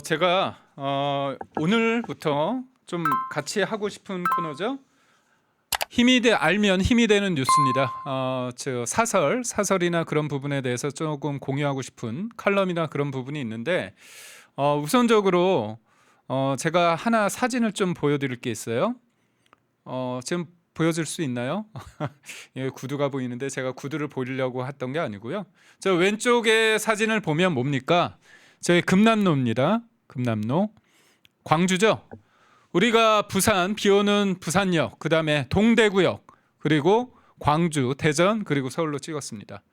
제가 오늘부터 좀 같이 하고 싶은 코너죠. 알면 힘이 되는 뉴스입니다. 저 사설이나 그런 부분에 대해서 조금 공유하고 싶은 칼럼이나 그런 부분이 있는데 우선적으로 제가 하나 사진을 좀 보여드릴 게 있어요. 지금 보여줄 수 있나요? 예, 구두가 보이는데 제가 구두를 보이려고 했던 게 아니고요. 저 왼쪽에 사진을 보면 뭡니까? 저희 금남로입니다. 금남로. 광주죠. 우리가 부산, 비오는 부산역, 그 다음에 동대구역, 그리고 광주, 대전, 그리고 서울로 찍었습니다.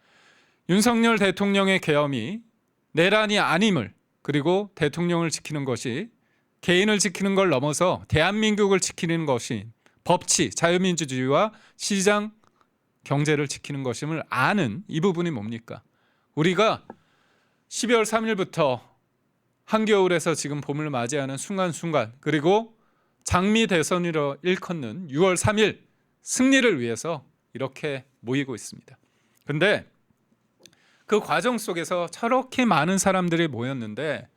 윤석열 대통령의 계엄이 내란이 아님을, 그리고 대통령을 지키는 것이 개인을 지키는 걸 넘어서 대한민국을 지키는 것이 법치, 자유민주주의와 시장 경제를 지키는 것임을 아는 이 부분이 뭡니까? 우리가 12월 3일부터 한겨울에서 지금 봄을 맞이하는 순간순간, 그리고 장미 대선으로 일컫는 6월 3일 승리를 위해서 이렇게 모이고 있습니다. 그런데 그 과정 속에서 저렇게 많은 사람들이 모였는데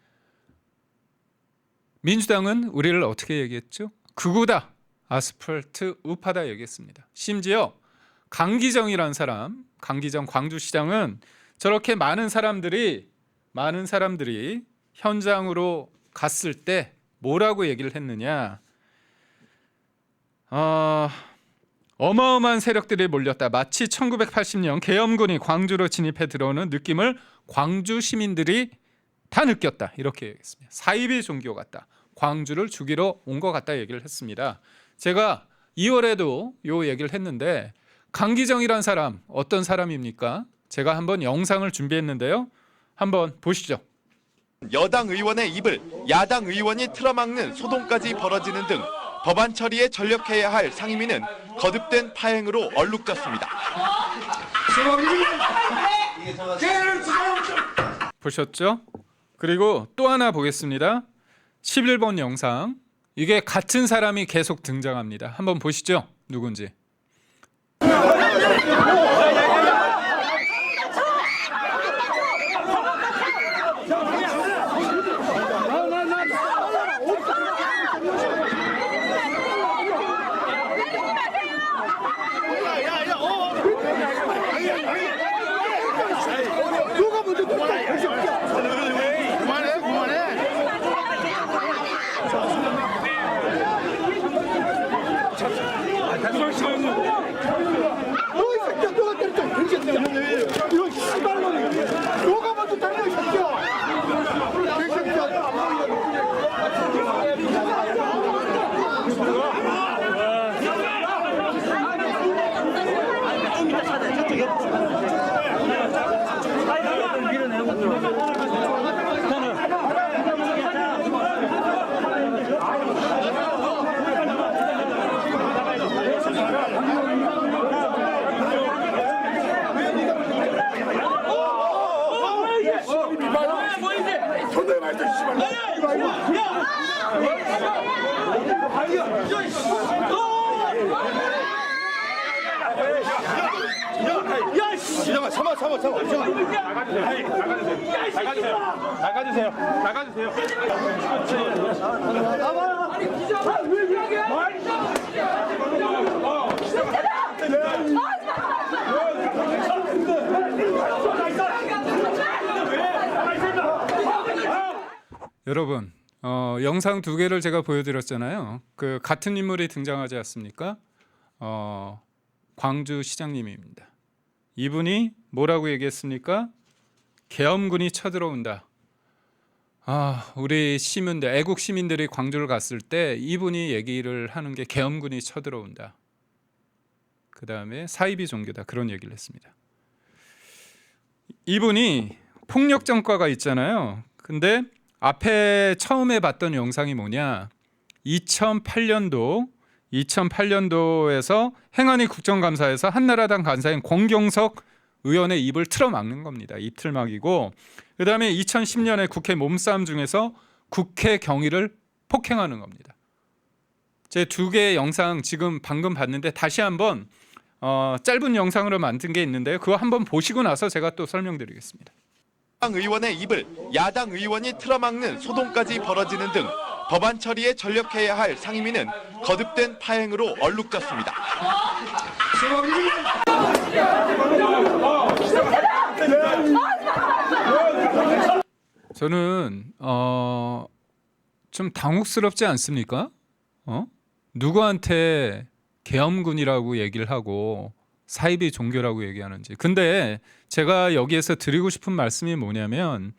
민주당은 우리를 어떻게 얘기했죠? 극우다, 아스팔트 우파다 얘기했습니다. 심지어 강기정이라는 사람, 강기정 광주시장은 저렇게 많은 사람들이 현장으로 갔을 때 뭐라고 얘기를 했느냐? 어마어마한 세력들이 몰렸다. 마치 1980년 계엄군이 광주로 진입해 들어오는 느낌을 광주 시민들이 다 느꼈다. 이렇게 얘기했습니다. 사이비 종교 같다. 광주를 죽이러 온 것 같다 얘기를 했습니다. 제가 2월에도 요 얘기를 했는데 강기정이란 사람 어떤 사람입니까? 제가 한번 영상을 준비했는데요. 한번 보시죠. 여당 의원의 입을 야당 의원이 틀어막는 소동까지 벌어지는 등 법안 처리에 전력해야 할 상임위는 거듭된 파행으로 얼룩졌습니다. 보셨죠? 그리고 또 하나 보겠습니다. 11번 영상. 이게 같은 사람이 계속 등장합니다. 한번 보시죠. 누군지. 나가주세요. 여러분, 영상 두 개를 제가 보여드렸잖아요. 그 같은 인물이 등장하지 않습니까? 광주 시장님입니다. 이분이 뭐라고 얘기했습니까? 계엄군이 쳐들어온다. 우리 시민들, 애국 시민들이 광주를 갔을 때 이분이 얘기를 하는 게 계엄군이 쳐들어온다. 그 다음에 사이비 종교다. 그런 얘기를 했습니다. 이분이 폭력 전과가 있잖아요. 근데 앞에 처음에 봤던 영상이 뭐냐? 2008년도에서 행안위 국정감사에서 한나라당 간사인 권경석 의원의 입을 틀어막는 겁니다. 입 틀막이고, 그 다음에 2010년에 국회 몸싸움 중에서 국회 경위를 폭행하는 겁니다. 제 두 개의 영상 지금 방금 봤는데 다시 한번 짧은 영상으로 만든 게 있는데요. 그거 한번 보시고 나서 제가 또 설명드리겠습니다. 야당 의원의 입을 야당 의원이 틀어막는 소동까지 벌어지는 등 법안 처리에 전력해야 할 상임위는 거듭된 파행으로 얼룩졌습니다. 저는 좀 당혹스럽지 않습니까? 누구한테 계엄군이라고 얘기를 하고 사이비 종교라고 얘기하는지. 근데 제가 여기에서 드리고 싶은 말씀이 뭐냐면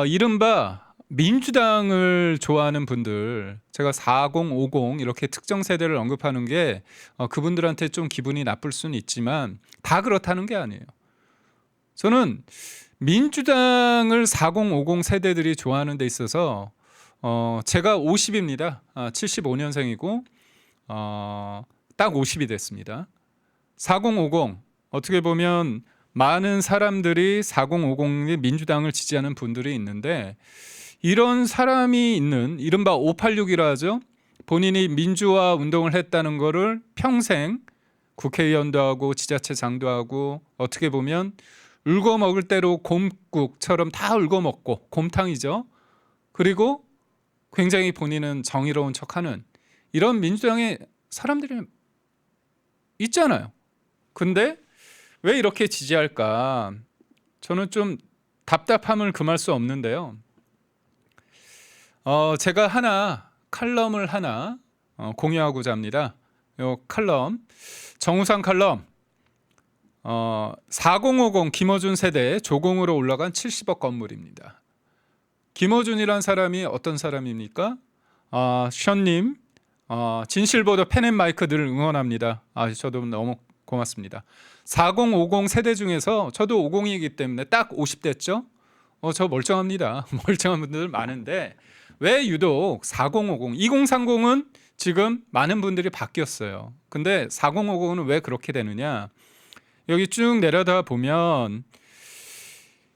이른바 민주당을 좋아하는 분들, 제가 40, 50 이렇게 특정 세대를 언급하는 게 그분들한테 좀 기분이 나쁠 수는 있지만 다 그렇다는 게 아니에요. 저는 민주당을 40, 50 세대들이 좋아하는 데 있어서 제가 50입니다. 75년생이고 딱 50이 됐습니다. 40, 50 어떻게 보면 많은 사람들이 40, 50의 민주당을 지지하는 분들이 있는데 이런 사람이 있는 이른바 586이라 하죠. 본인이 민주화 운동을 했다는 거를 평생 국회의원도 하고 지자체장도 하고 어떻게 보면 울고 먹을 대로 곰국처럼 다 울고 먹고 곰탕이죠. 그리고 굉장히 본인은 정의로운 척하는 이런 민주당의 사람들이 있잖아요. 근데 왜 이렇게 지지할까? 저는 좀 답답함을 금할 수 없는데요. 제가 칼럼을 하나 공유하고자 합니다. 요 칼럼, 정우상 칼럼, 4050 김어준 세대 조공으로 올라간 70억 건물입니다. 김어준이란 사람이 어떤 사람입니까? 션님, 진실보도 펜앤마이크 늘 응원합니다. 저도 너무 고맙습니다. 4050 세대 중에서 저도 50이기 때문에 딱 50대죠. 저 멀쩡합니다. 멀쩡한 분들 많은데 왜 유독 4050, 2030은 지금 많은 분들이 바뀌었어요. 근데 4050은 왜 그렇게 되느냐? 여기 쭉 내려다 보면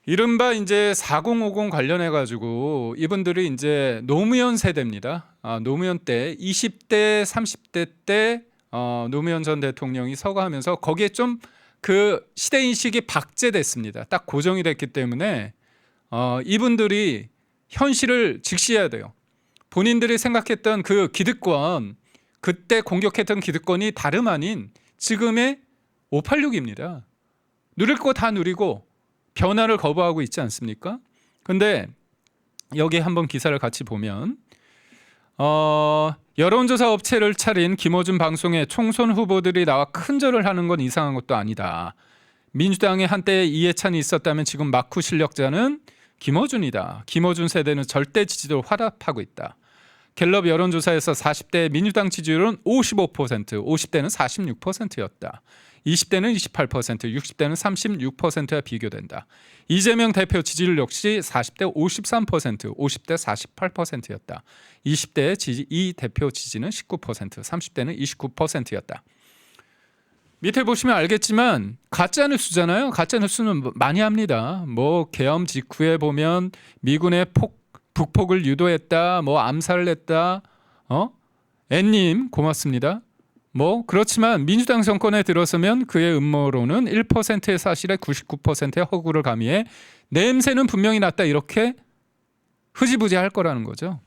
이른바 이제 4050 관련해 가지고 이분들이 이제 노무현 세대입니다. 노무현 때 20대, 30대 때 노무현 전 대통령이 서거하면서 거기에 좀 그 시대 인식이 박제됐습니다. 딱 고정이 됐기 때문에 이분들이 현실을 직시해야 돼요. 본인들이 생각했던 그 기득권, 그때 공격했던 기득권이 다름 아닌 지금의 586입니다. 누릴 거 다 누리고 변화를 거부하고 있지 않습니까? 근데 여기 한번 기사를 같이 보면 여론조사 업체를 차린 김어준 방송에 총선 후보들이 나와 큰절을 하는 건 이상한 것도 아니다. 민주당에 한때 이해찬이 있었다면 지금 막후 실력자는 김어준이다. 김어준 세대는 절대 지지도를 화답하고 있다. 갤럽 여론조사에서 40대 민주당 지지율은 55%, 50대는 46%였다. 20대는 28%, 60대는 36%와 비교된다. 이재명 대표 지지율 역시 40대 53%, 50대 48%였다. 20대 이 대표 지지는 19%, 30대는 29%였다. 밑에 보시면 알겠지만 가짜 뉴스잖아요. 가짜 뉴스는 많이 합니다. 뭐 계엄 직후에 보면 미군의 북폭을 유도했다, 뭐 암살을 했다. N님 고맙습니다. 뭐 그렇지만 민주당 정권에 들어서면 그의 음모론은 1%의 사실에 99%의 허구를 가미해 냄새는 분명히 났다 이렇게 흐지부지할 거라는 거죠.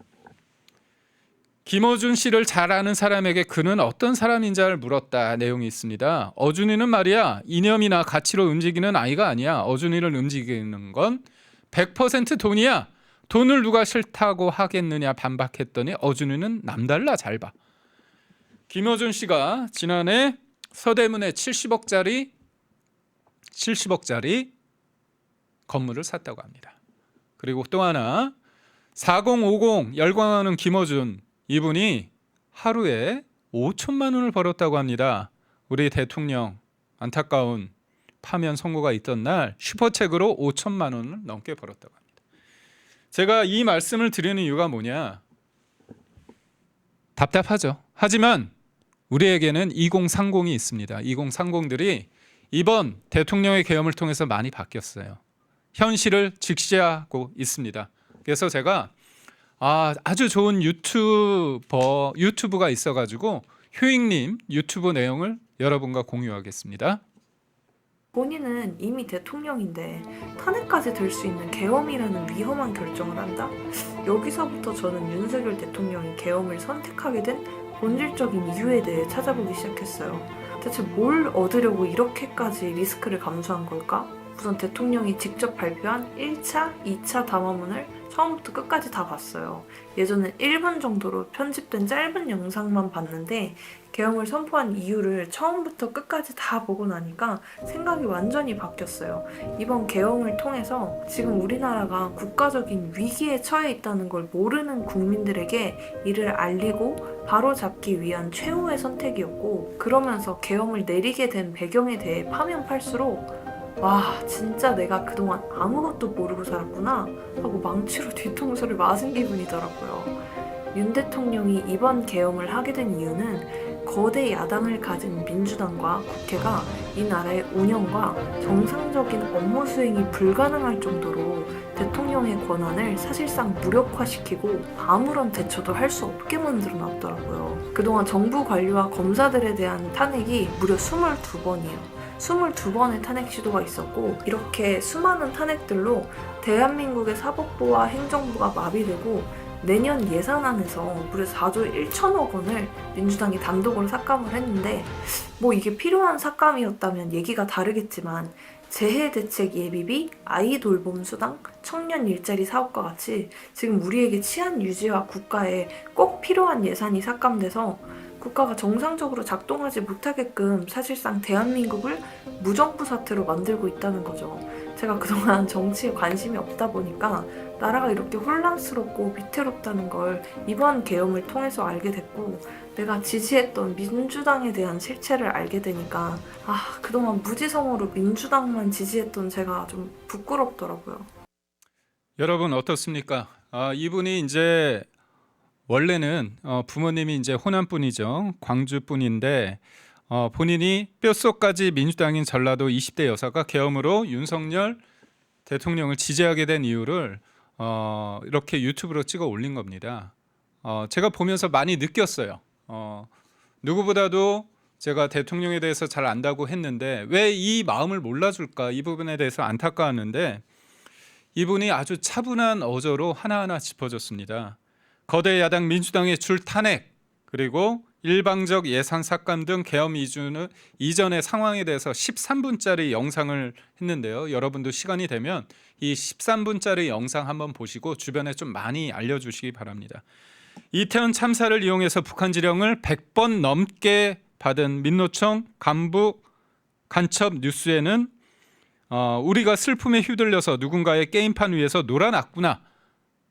김어준 씨를 잘 아는 사람에게 그는 어떤 사람인지를 물었다 내용이 있습니다. 어준이는 말이야 이념이나 가치로 움직이는 아이가 아니야. 어준이를 움직이는 건 100% 돈이야. 돈을 누가 싫다고 하겠느냐 반박했더니 어준이는 남달라 잘 봐. 김어준 씨가 지난해 서대문에 70억짜리 건물을 샀다고 합니다. 그리고 또 하나 4050 열광하는 김어준 이분이 하루에 5천만 원을 벌었다고 합니다. 우리 대통령 안타까운 파면 선고가 있던 날 슈퍼책으로 5천만 원을 넘게 벌었다고 합니다. 제가 이 말씀을 드리는 이유가 뭐냐? 답답하죠. 하지만 우리에게는 2030이 있습니다. 2030들이 이번 대통령의 계엄을 통해서 많이 바뀌었어요. 현실을 직시하고 있습니다. 그래서 제가 아주 좋은 유튜브가 있어가지고 효익님 유튜브 내용을 여러분과 공유하겠습니다. 본인은 이미 대통령인데 탄핵까지 될 수 있는 계엄이라는 위험한 결정을 한다? 여기서부터 저는 윤석열 대통령이 계엄을 선택하게 된 본질적인 이유에 대해 찾아보기 시작했어요. 대체 뭘 얻으려고 이렇게까지 리스크를 감수한 걸까? 우선 대통령이 직접 발표한 1차, 2차 담화문을 처음부터 끝까지 다 봤어요. 예전엔 1분 정도로 편집된 짧은 영상만 봤는데 계엄을 선포한 이유를 처음부터 끝까지 다 보고 나니까 생각이 완전히 바뀌었어요. 이번 계엄을 통해서 지금 우리나라가 국가적인 위기에 처해 있다는 걸 모르는 국민들에게 이를 알리고 바로잡기 위한 최후의 선택이었고, 그러면서 계엄을 내리게 된 배경에 대해 파면 팔수록 와, 진짜 내가 그동안 아무것도 모르고 살았구나 하고 망치로 뒤통수를 맞은 기분이더라고요. 윤 대통령이 이번 계엄을 하게 된 이유는 거대 야당을 가진 민주당과 국회가 이 나라의 운영과 정상적인 업무 수행이 불가능할 정도로 대통령의 권한을 사실상 무력화시키고 아무런 대처도 할 수 없게 만들어 놨더라고요. 그동안 정부 관료와 검사들에 대한 탄핵이 무려 22번이에요. 22번의 탄핵 시도가 있었고, 이렇게 수많은 탄핵들로 대한민국의 사법부와 행정부가 마비되고 내년 예산안에서 무려 4조 1천억 원을 민주당이 단독으로 삭감을 했는데, 뭐 이게 필요한 삭감이었다면 얘기가 다르겠지만 재해대책 예비비, 아이 돌봄 수당, 청년 일자리 사업과 같이 지금 우리에게 치안 유지와 국가에 꼭 필요한 예산이 삭감돼서 국가가 정상적으로 작동하지 못하게끔 사실상 대한민국을 무정부 사태로 만들고 있다는 거죠. 제가 그동안 정치에 관심이 없다 보니까 나라가 이렇게 혼란스럽고 위태롭다는 걸 이번 계엄을 통해서 알게 됐고, 내가 지지했던 민주당에 대한 실체를 알게 되니까 그동안 무지성으로 민주당만 지지했던 제가 좀 부끄럽더라고요. 여러분 어떻습니까? 이분이 이제 원래는 부모님이 이제 호남 분이죠. 광주 분인데 본인이 뼛속까지 민주당인 전라도 20대 여사가 계엄으로 윤석열 대통령을 지지하게 된 이유를 이렇게 유튜브로 찍어 올린 겁니다. 제가 보면서 많이 느꼈어요. 누구보다도 제가 대통령에 대해서 잘 안다고 했는데 왜 이 마음을 몰라줄까, 이 부분에 대해서 안타까웠는데 이분이 아주 차분한 어조로 하나하나 짚어줬습니다. 거대 야당 민주당의 줄 탄핵, 그리고 일방적 예산 삭감 등 계엄 이전의 상황에 대해서 13분짜리 영상을 했는데요. 여러분도 시간이 되면 이 13분짜리 영상 한번 보시고 주변에 좀 많이 알려주시기 바랍니다. 이태원 참사를 이용해서 북한 지령을 100번 넘게 받은 민노총 간부 간첩 뉴스에는 우리가 슬픔에 휘둘려서 누군가의 게임판 위에서 놀아났구나,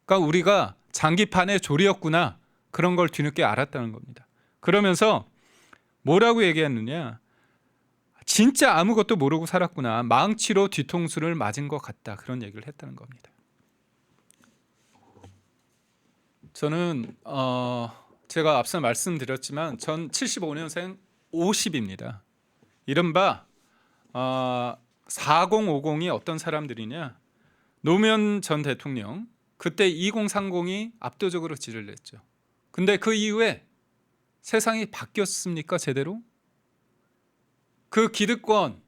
그러니까 우리가 장기판의 조리였구나, 그런 걸 뒤늦게 알았다는 겁니다. 그러면서 뭐라고 얘기했느냐, 진짜 아무것도 모르고 살았구나, 망치로 뒤통수를 맞은 것 같다, 그런 얘기를 했다는 겁니다. 저는 제가 앞서 말씀드렸지만 전 75년생 50입니다. 이른바 4050이 어떤 사람들이냐, 노무현 전 대통령 그때 2030이 압도적으로 지지를 했죠. 근데 그 이후에 세상이 바뀌었습니까 제대로? 그 기득권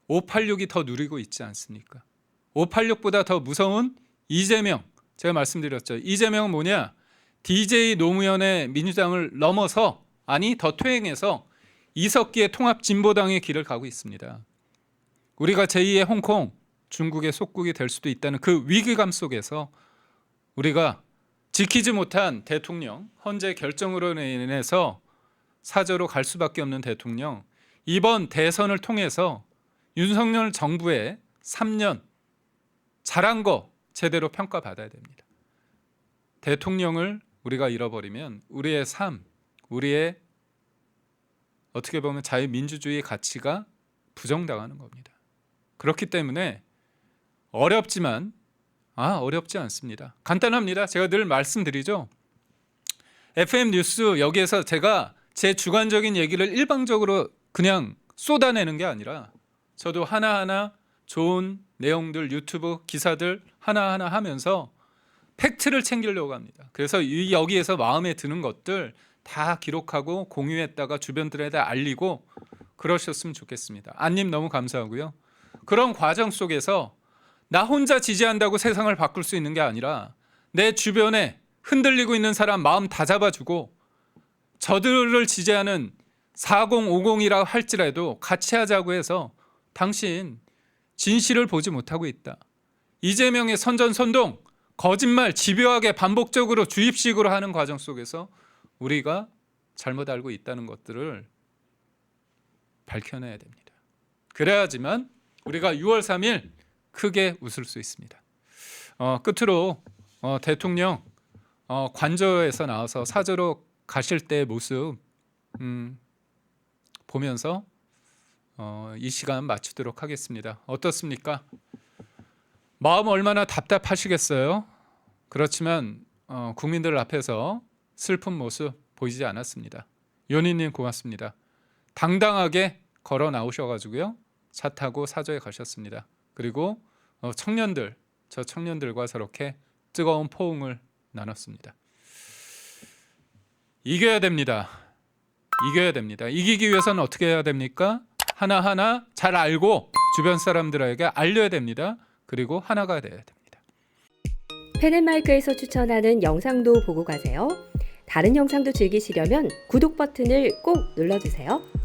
586이 더 누리고 있지 않습니까? 586보다 더 무서운 이재명, 제가 말씀드렸죠. 이재명은 뭐냐? DJ 노무현의 민주당을 넘어서, 아니 더 퇴행해서 이석기의 통합진보당의 길을 가고 있습니다. 우리가 제2의 홍콩, 중국의 속국이 될 수도 있다는 그 위기감 속에서 우리가 지키지 못한 대통령, 헌재 결정으로 인해서 사저로 갈 수밖에 없는 대통령, 이번 대선을 통해서 윤석열 정부의 3년 잘한 거 제대로 평가받아야 됩니다. 대통령을 우리가 잃어버리면 우리의 삶, 우리의 어떻게 보면 자유민주주의 가치가 부정당하는 겁니다. 그렇기 때문에 어렵지만 어렵지 않습니다. 간단합니다. 제가 늘 말씀드리죠. FM 뉴스 여기에서 제가 제 주관적인 얘기를 일방적으로 그냥 쏟아내는 게 아니라 저도 하나하나 좋은 내용들, 유튜브 기사들 하나하나 하면서 팩트를 챙기려고 합니다. 그래서 여기에서 마음에 드는 것들 다 기록하고 공유했다가 주변들에다 알리고, 그러셨으면 좋겠습니다. 안님 너무 감사하고요. 그런 과정 속에서 나 혼자 지지한다고 세상을 바꿀 수 있는 게 아니라 내 주변에 흔들리고 있는 사람 마음 다 잡아주고 저들을 지지하는 4050이라 할지라도 같이 하자고 해서 당신 진실을 보지 못하고 있다. 이재명의 선전선동, 거짓말 집요하게 반복적으로 주입식으로 하는 과정 속에서 우리가 잘못 알고 있다는 것들을 밝혀내야 됩니다. 그래야지만 우리가 6월 3일 크게 웃을 수 있습니다. 끝으로 대통령 관저에서 나와서 사저로 가실 때의 모습 보면서 이 시간 마치도록 하겠습니다. 어떻습니까? 마음 얼마나 답답하시겠어요? 그렇지만 국민들 앞에서 슬픈 모습 보이지 않았습니다. 연희님 고맙습니다. 당당하게 걸어 나오셔가지고요 차 타고 사저에 가셨습니다. 그리고 청년들, 저 청년들과 저렇게 뜨거운 포옹을 나눴습니다. 이겨야 됩니다. 이겨야 됩니다. 이기기 위해서는 어떻게 해야 됩니까? 하나하나 잘 알고 주변 사람들에게 알려야 됩니다. 그리고 하나가 돼야 됩니다. 펜앤마이크에서 추천하는 영상도 보고 가세요. 다른 영상도 즐기시려면 구독 버튼을 꼭 눌러주세요.